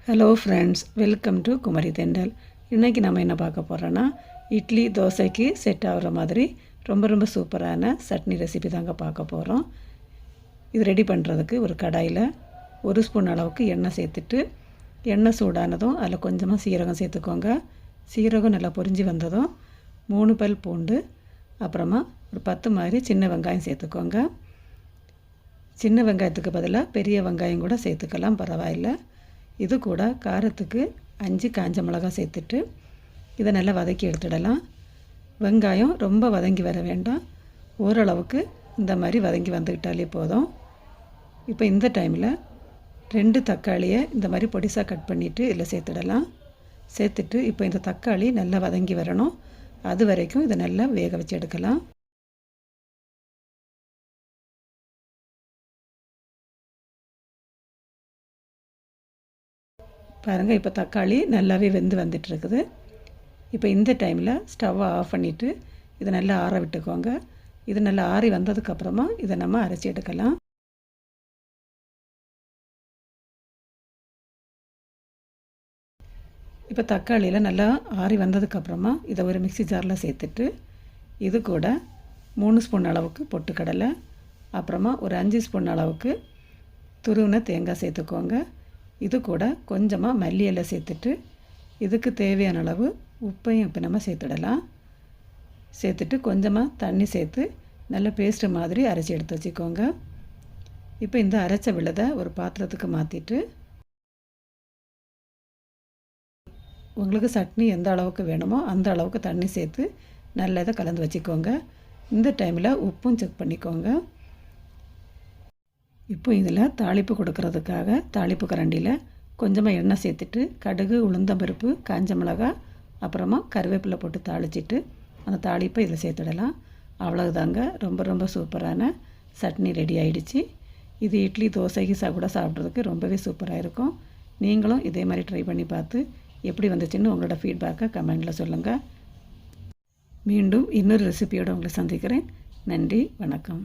Hello friends, welcome to Kumari dental. இன்றைக்கி நம்ம என்ன பார்க்க போகிறோன்னா, இட்லி தோசைக்கு செட் ஆகிற மாதிரி ரொம்ப சூப்பரான சட்னி ரெசிபி தாங்க பார்க்க போகிறோம். இது ரெடி பண்ணுறதுக்கு ஒரு கடாயில் 1 ஸ்பூன் அளவுக்கு எண்ணெய் சேர்த்துட்டு, எண்ணெய் சூடானதும் அதில் கொஞ்சமாக சீரகம் சேர்த்துக்கோங்க. சீரகம் நல்லா பொரிஞ்சு வந்ததும் 3 பல் பூண்டு, அப்புறமா ஒரு 10 மாதிரி சின்ன வெங்காயம் சேர்த்துக்கோங்க. சின்ன வெங்காயத்துக்கு பதிலாக பெரிய வெங்காயம் கூட சேர்த்துக்கலாம், பரவாயில்லை. இது கூட காரத்துக்கு 5 காஞ்ச மிளகாய் சேர்த்துட்டு இதை நல்லா வதக்கி எடுத்துடலாம். வெங்காயம் ரொம்ப வதங்கி வர வேண்டாம், ஓரளவுக்கு இந்த மாதிரி வதங்கி வந்துக்கிட்டாலே போதும். இப்போ இந்த டைமில் 2 தக்காளியை இந்த மாதிரி பொடிசாக கட் பண்ணிவிட்டு இதில் சேர்த்துடலாம். சேர்த்துட்டு இப்போ இந்த தக்காளி நல்லா வதங்கி வரணும், அது வரைக்கும் இதை நல்லா வேக வச்சு எடுக்கலாம். பாருங்கள், இப்போ தக்காளி நல்லாவே வெந்து வந்துட்டுருக்குது. இப்போ இந்த டைமில் ஸ்டவ்வை ஆஃப் பண்ணிவிட்டு இதை நல்லா ஆற விட்டுக்கோங்க. இது நல்லா ஆறி வந்ததுக்கப்புறமா இதை நம்ம அரைச்சி எடுக்கலாம். இப்போ தக்காளியில் நல்லா ஆறி வந்ததுக்கப்புறமா இதை ஒரு மிக்ஸி ஜாரில் சேர்த்துட்டு இது கூட 3 ஸ்பூன் அளவுக்கு பொட்டுக்கடலை, அப்புறமா ஒரு 5 ஸ்பூன் அளவுக்கு துருவின தேங்காய் சேர்த்துக்கோங்க. இது கூட கொஞ்சமாக மல்லி இலை சேர்த்துட்டு இதுக்கு தேவையான அளவு உப்பையும் இப்போ நம்ம சேர்த்துடலாம். சேர்த்துட்டு கொஞ்சமாக தண்ணி சேர்த்து நல்ல பேஸ்ட்டு மாதிரி அரைச்சி எடுத்து வச்சுக்கோங்க. இப்போ இந்த அரைச்ச விழுதை ஒரு பாத்திரத்துக்கு மாற்றிட்டு உங்களுக்கு சட்னி எந்த அளவுக்கு வேணுமோ அந்த அளவுக்கு தண்ணி சேர்த்து நல்லா இதை கலந்து வச்சுக்கோங்க. இந்த டைமில் உப்பும் செக் பண்ணிக்கோங்க. இப்போ இதில் தாளிப்பு கொடுக்கறதுக்காக தாளிப்பு கரண்டியில் கொஞ்சமாக எண்ணெய் சேர்த்துட்டு கடுகு, உளுந்தம்பருப்பு, காஞ்ச மிளகாய், அப்புறமா கருவேப்பிலை போட்டு தாளிச்சிட்டு அந்த தாளிப்பை இதில் சேர்த்துடலாம். அவ்வளவுதாங்க, ரொம்ப சூப்பரான சட்னி ரெடி ஆகிடுச்சு. இது இட்லி தோசைக்கு கூட சாப்பிட்றதுக்கு ரொம்பவே சூப்பராக இருக்கும். நீங்களும் இதே மாதிரி ட்ரை பண்ணி பார்த்து எப்படி வந்துச்சுன்னு உங்களோட ஃபீட்பேக்கை கமெண்டில் சொல்லுங்கள். மீண்டும் இன்னொரு ரெசிபியோடு உங்களை சந்திக்கிறேன். நன்றி, வணக்கம்.